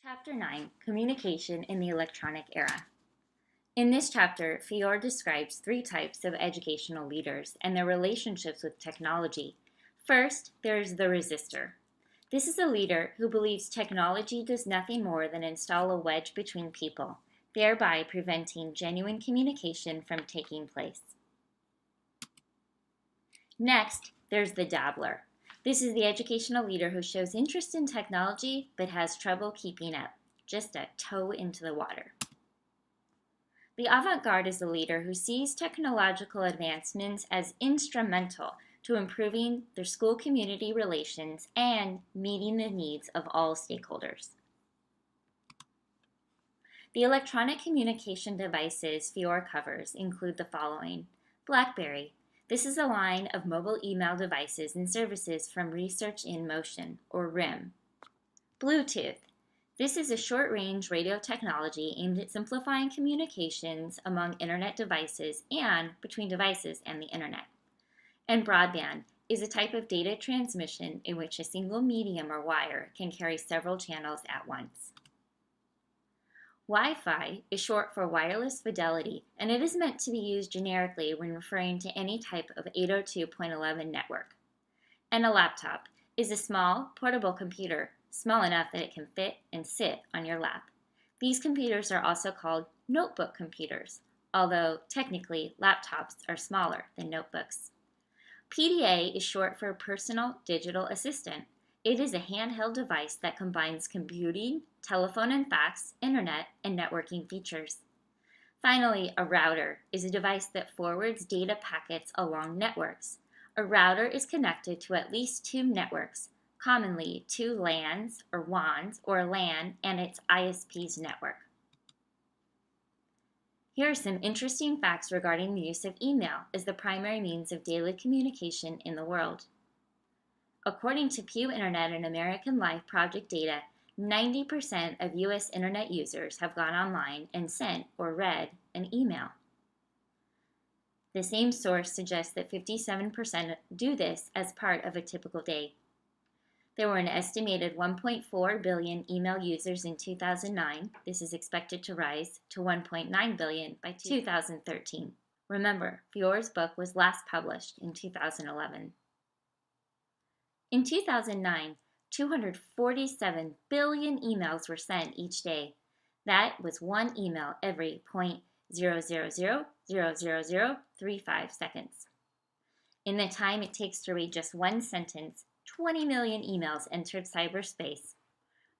Chapter 9 Communication in the Electronic Era. In this chapter, Fiore describes three types of educational leaders and their relationships with technology. First, there is the resistor. This is a leader who believes technology does nothing more than install a wedge between people, thereby preventing genuine communication from taking place. Next, there's the dabbler. This is the educational leader who shows interest in technology but has trouble keeping up, just a toe into the water. The avant-garde is the leader who sees technological advancements as instrumental to improving their school community relations and meeting the needs of all stakeholders. The electronic communication devices Fiore covers include the following: BlackBerry. This is a line of mobile email devices and services from Research in Motion, or RIM. Bluetooth. This is a short-range radio technology aimed at simplifying communications among Internet devices and between devices and the Internet. And broadband is a type of data transmission in which a single medium or wire can carry several channels at once. Wi-Fi is short for wireless fidelity, and it is meant to be used generically when referring to any type of 802.11 network. And a laptop is a small, portable computer, small enough that it can fit and sit on your lap. These computers are also called notebook computers, although technically laptops are smaller than notebooks. PDA is short for Personal Digital Assistant. It is a handheld device that combines computing, telephone and fax, internet, and networking features. Finally, a router is a device that forwards data packets along networks. A router is connected to at least two networks, commonly two LANs or WANs, or LAN and its ISP's network. Here are some interesting facts regarding the use of email as the primary means of daily communication in the world. According to Pew Internet and American Life Project data, 90% of U.S. Internet users have gone online and sent or read an email. The same source suggests that 57% do this as part of a typical day. There were an estimated 1.4 billion email users in 2009. This is expected to rise to 1.9 billion by 2013. Remember, Fiore's book was last published in 2011. In 2009, 247 billion emails were sent each day. That was one email every 0.0000035 seconds. In the time it takes to read just one sentence, 20 million emails entered cyberspace.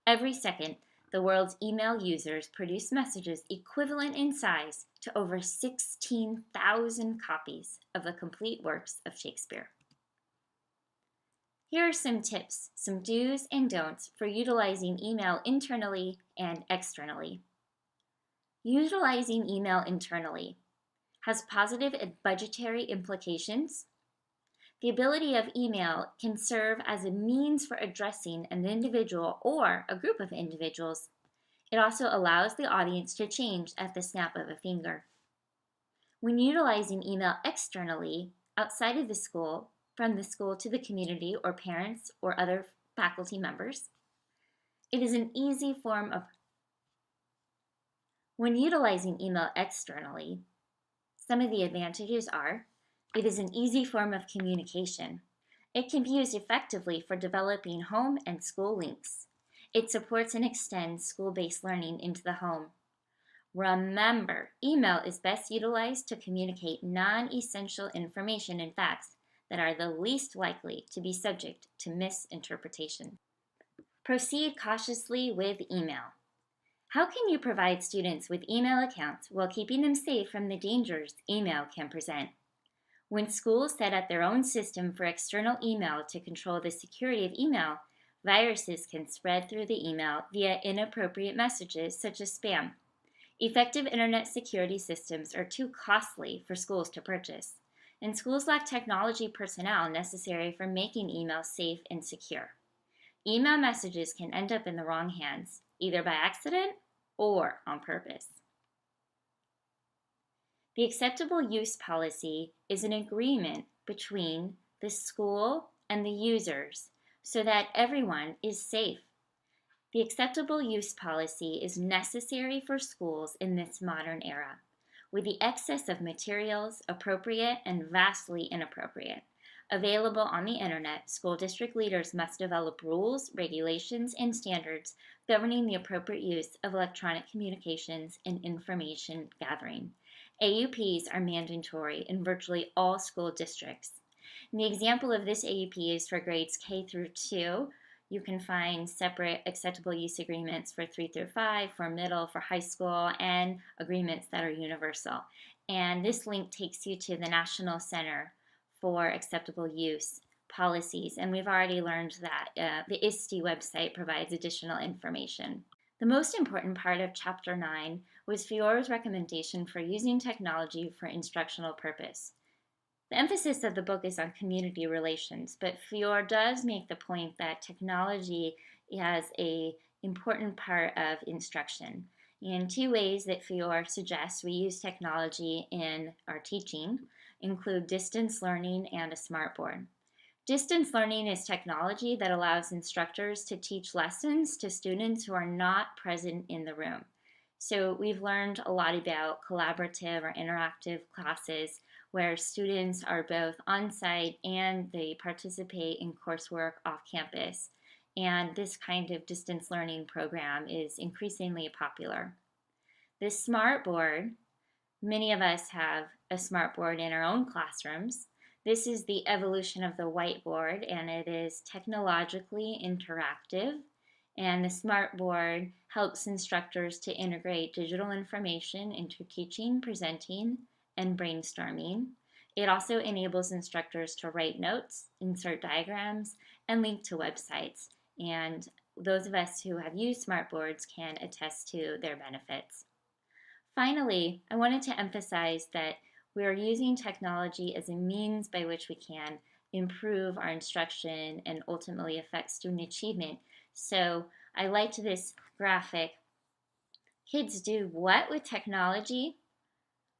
Every second, the world's email users produce messages equivalent in size to over 16,000 copies of the complete works of Shakespeare. Here are some tips, some do's and don'ts for utilizing email internally and externally. Utilizing email internally has positive and budgetary implications. The ability of email can serve as a means for addressing an individual or a group of individuals. It also allows the audience to change at the snap of a finger. When utilizing email externally, outside of the school, from the school to the community or parents or other faculty members, it is an easy form of. When utilizing email externally, some of the advantages are: it is an easy form of communication. It can be used effectively for developing home and school links. It supports and extends school-based learning into the home. Remember, email is best utilized to communicate non-essential information and facts that are the least likely to be subject to misinterpretation. Proceed cautiously with email. How can you provide students with email accounts while keeping them safe from the dangers email can present? When schools set up their own system for external email to control the security of email, viruses can spread through the email via inappropriate messages such as spam. Effective internet security systems are too costly for schools to purchase, and schools lack technology personnel necessary for making email safe and secure. Email messages can end up in the wrong hands, either by accident or on purpose. The acceptable use policy is an agreement between the school and the users so that everyone is safe. The acceptable use policy is necessary for schools in this modern era. With the excess of materials, appropriate and vastly inappropriate, available on the internet, school district leaders must develop rules, regulations, and standards governing the appropriate use of electronic communications and information gathering. AUPs are mandatory in virtually all school districts. And the example of this AUP is for grades K through 2. You can find separate acceptable use agreements for 3 through 5, for middle, for high school, and agreements that are universal. And this link takes you to the National Center for Acceptable Use Policies. And we've already learned that the ISTE website provides additional information. The most important part of Chapter 9 was Fiore's recommendation for using technology for instructional purpose. The emphasis of the book is on community relations, but Fiore does make the point that technology has an important part of instruction. And two ways that Fiore suggests we use technology in our teaching include distance learning and a smartboard. Distance learning is technology that allows instructors to teach lessons to students who are not present in the room. So we've learned a lot about collaborative or interactive classes where students are both on-site and they participate in coursework off campus. And this kind of distance learning program is increasingly popular. The smartboard, many of us have a smartboard in our own classrooms. This is the evolution of the whiteboard, and it is technologically interactive. And the smartboard helps instructors to integrate digital information into teaching, presenting, and brainstorming. It also enables instructors to write notes, insert diagrams, and link to websites. And those of us who have used smartboards can attest to their benefits. Finally, I wanted to emphasize that we are using technology as a means by which we can improve our instruction and ultimately affect student achievement. So I liked this graphic. Kids do what with technology?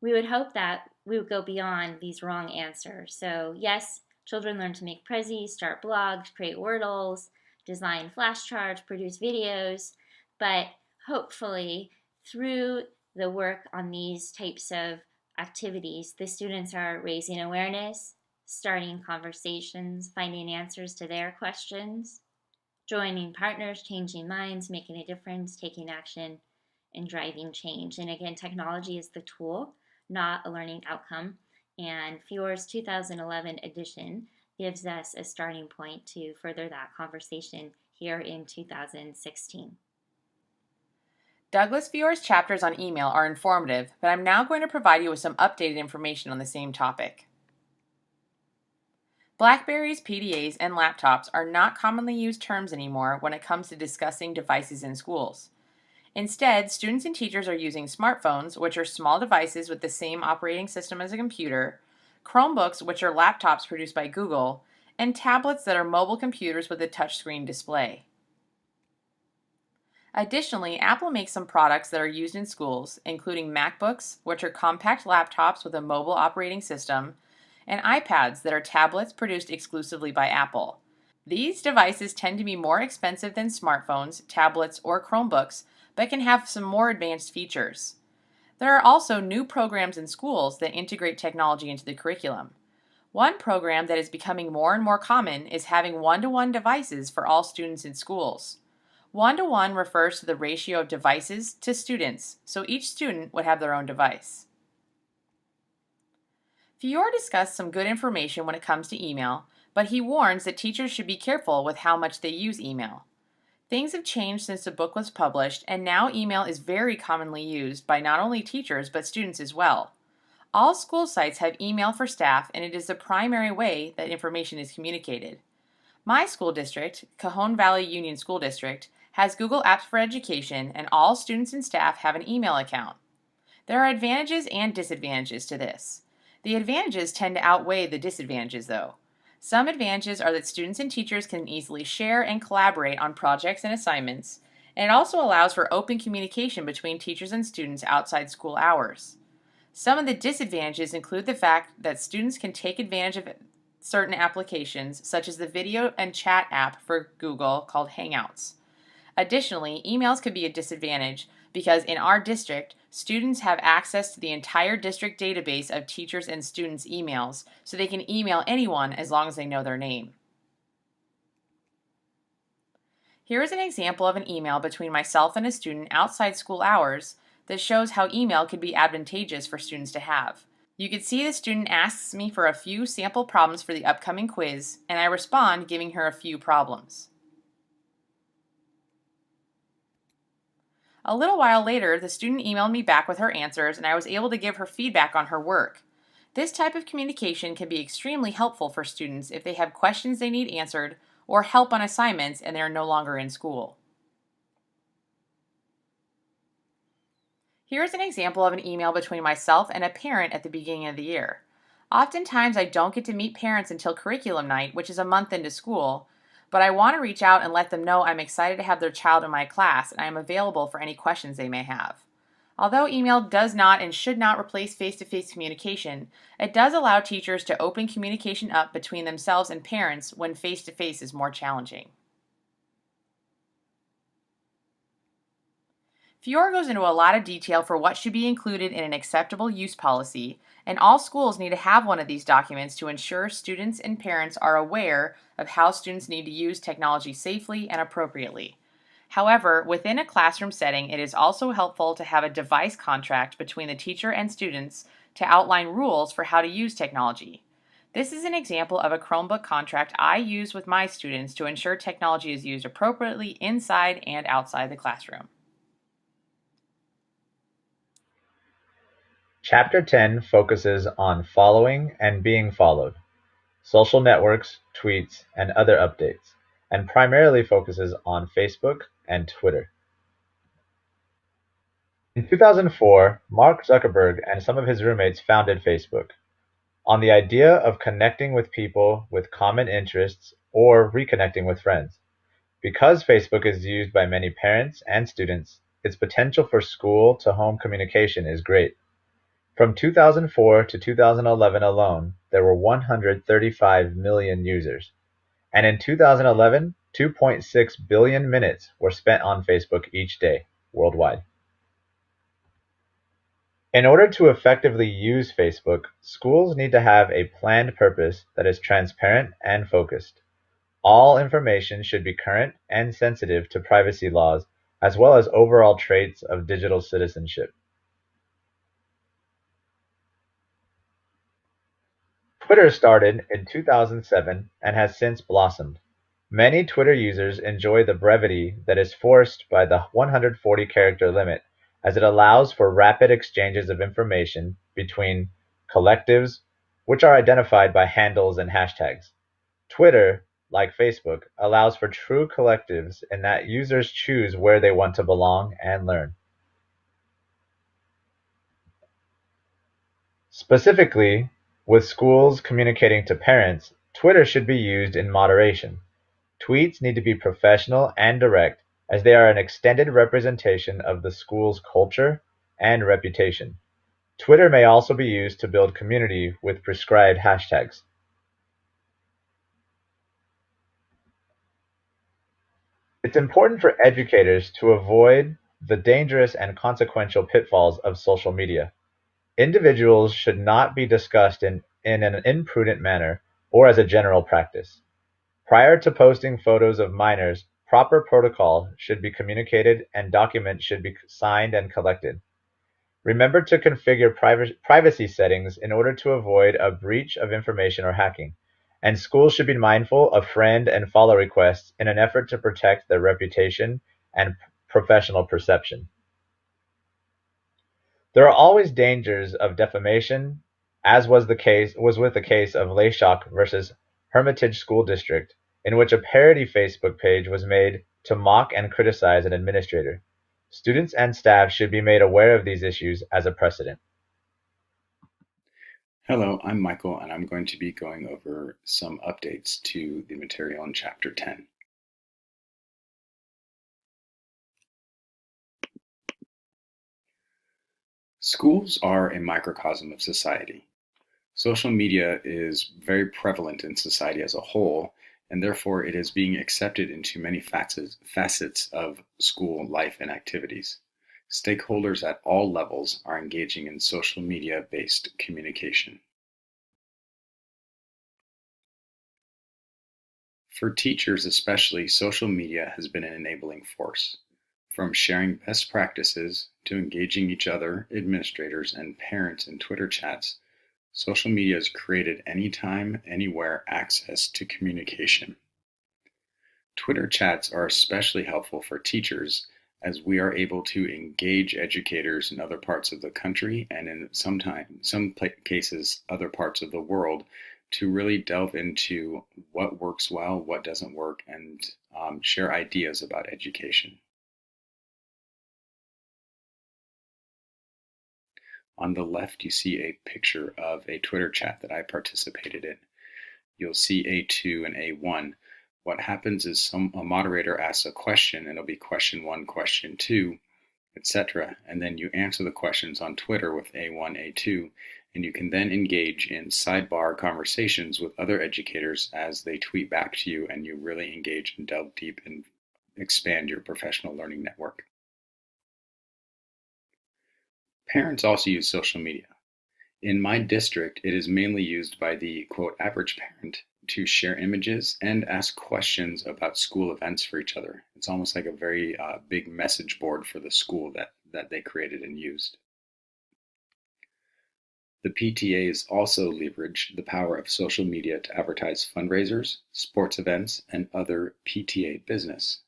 We would hope that we would go beyond these wrong answers. So yes, children learn to make prezzies, start blogs, create wordles, design flashcards, produce videos, but hopefully through the work on these types of activities, the students are raising awareness, starting conversations, finding answers to their questions, joining partners, changing minds, making a difference, taking action, and driving change. And again, technology is the tool, not a learning outcome. And Fiore's 2011 edition gives us a starting point to further that conversation here in 2016. Douglas Fiore's chapters on email are informative, but I'm now going to provide you with some updated information on the same topic. Blackberries, PDAs, and laptops are not commonly used terms anymore when it comes to discussing devices in schools. Instead, students and teachers are using smartphones, which are small devices with the same operating system as a computer, Chromebooks, which are laptops produced by Google, and tablets that are mobile computers with a touchscreen display. Additionally, Apple makes some products that are used in schools, including MacBooks, which are compact laptops with a mobile operating system, and iPads that are tablets produced exclusively by Apple. These devices tend to be more expensive than smartphones, tablets, or Chromebooks, but can have some more advanced features. There are also new programs in schools that integrate technology into the curriculum. One program that is becoming more and more common is having one-to-one devices for all students in schools. One-to-one refers to the ratio of devices to students, so each student would have their own device. Fiore discussed some good information when it comes to email, but he warns that teachers should be careful with how much they use email. Things have changed since the book was published, and now email is very commonly used by not only teachers but students as well. All school sites have email for staff, and it is the primary way that information is communicated. My school district, Cajon Valley Union School District, has Google Apps for Education, and all students and staff have an email account. There are advantages and disadvantages to this. The advantages tend to outweigh the disadvantages, though. Some advantages are that students and teachers can easily share and collaborate on projects and assignments, and it also allows for open communication between teachers and students outside school hours. Some of the disadvantages include the fact that students can take advantage of certain applications, such as the video and chat app for Google called Hangouts. Additionally, emails could be a disadvantage because in our district, students have access to the entire district database of teachers and students' emails, so they can email anyone as long as they know their name. Here is an example of an email between myself and a student outside school hours that shows how email could be advantageous for students to have. You can see the student asks me for a few sample problems for the upcoming quiz, and I respond giving her a few problems. A little while later, the student emailed me back with her answers, and I was able to give her feedback on her work. This type of communication can be extremely helpful for students if they have questions they need answered or help on assignments and they are no longer in school. Here is an example of an email between myself and a parent at the beginning of the year. Oftentimes, I don't get to meet parents until curriculum night, which is a month into school, but I want to reach out and let them know I'm excited to have their child in my class and I am available for any questions they may have. Although email does not and should not replace face-to-face communication, it does allow teachers to open communication up between themselves and parents when face-to-face is more challenging. Fiore goes into a lot of detail for what should be included in an acceptable use policy, and all schools need to have one of these documents to ensure students and parents are aware of how students need to use technology safely and appropriately. However, within a classroom setting, it is also helpful to have a device contract between the teacher and students to outline rules for how to use technology. This is an example of a Chromebook contract I use with my students to ensure technology is used appropriately inside and outside the classroom. Chapter 10 focuses on following and being followed, social networks, tweets, and other updates, and primarily focuses on Facebook and Twitter. In 2004, Mark Zuckerberg and some of his roommates founded Facebook, on the idea of connecting with people with common interests or reconnecting with friends. Because Facebook is used by many parents and students, its potential for school-to-home communication is great. From 2004 to 2011 alone, there were 135 million users, and in 2011, 2.6 billion minutes were spent on Facebook each day, worldwide. In order to effectively use Facebook, schools need to have a planned purpose that is transparent and focused. All information should be current and sensitive to privacy laws, as well as overall traits of digital citizenship. Twitter started in 2007 and has since blossomed. Many Twitter users enjoy the brevity that is forced by the 140-character limit, as it allows for rapid exchanges of information between collectives, which are identified by handles and hashtags. Twitter, like Facebook, allows for true collectives in that users choose where they want to belong and learn. Specifically, with schools communicating to parents, Twitter should be used in moderation. Tweets need to be professional and direct, as they are an extended representation of the school's culture and reputation. Twitter may also be used to build community with prescribed hashtags. It's important for educators to avoid the dangerous and consequential pitfalls of social media. Individuals should not be discussed in an imprudent manner or as a general practice. Prior to posting photos of minors, proper protocol should be communicated and documents should be signed and collected. Remember to configure privacy settings in order to avoid a breach of information or hacking. And schools should be mindful of friend and follow requests in an effort to protect their reputation and professional perception. There are always dangers of defamation, as was with the case of Layshock versus Hermitage School District, in which a parody Facebook page was made to mock and criticize an administrator. Students and staff should be made aware of these issues as a precedent. Hello, I'm Michael, and I'm going to be going over some updates to the material in Chapter 10. Schools are a microcosm of society. Social media is very prevalent in society as a whole, and therefore it is being accepted into many facets of school life and activities. Stakeholders at all levels are engaging in social media-based communication. For teachers especially, social media has been an enabling force. From sharing best practices to engaging each other, administrators, and parents in Twitter chats, social media has created anytime, anywhere access to communication. Twitter chats are especially helpful for teachers as we are able to engage educators in other parts of the country and in some cases other parts of the world to really delve into what works well, what doesn't work, and share ideas about education. On the left, you see a picture of a Twitter chat that I participated in. You'll see A2 and A1. What happens is a moderator asks a question, and it'll be question 1, question 2, etc. And then you answer the questions on Twitter with A1, A2, and you can then engage in sidebar conversations with other educators as they tweet back to you, and you really engage and delve deep and expand your professional learning network. Parents also use social media. In my district, it is mainly used by the quote average parent to share images and ask questions about school events for each other. It's almost like a very big message board for the school that they created and used. The PTAs also leverage the power of social media to advertise fundraisers, sports events, and other PTA business.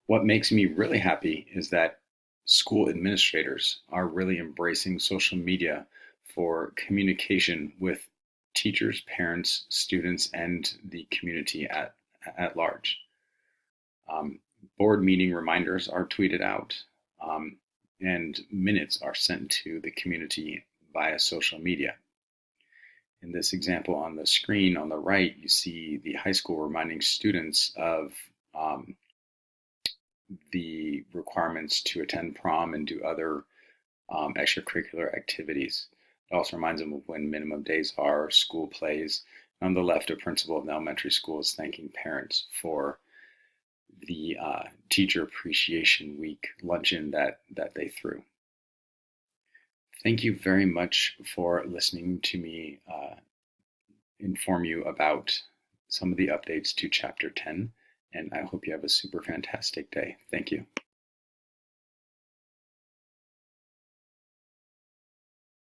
What makes me really happy is that school administrators are really embracing social media for communication with teachers, parents, students, and the community at large. Board meeting reminders are tweeted out, and minutes are sent to the community via social media. In this example on the screen on the right, you see the high school reminding students of the requirements to attend prom and do other extracurricular activities. It also reminds them of when minimum days are, school plays. On the left, a principal of an elementary school is thanking parents for the Teacher Appreciation Week luncheon that they threw. Thank you very much for listening to me inform you about some of the updates to Chapter 10, and I hope you have a super fantastic day. Thank you.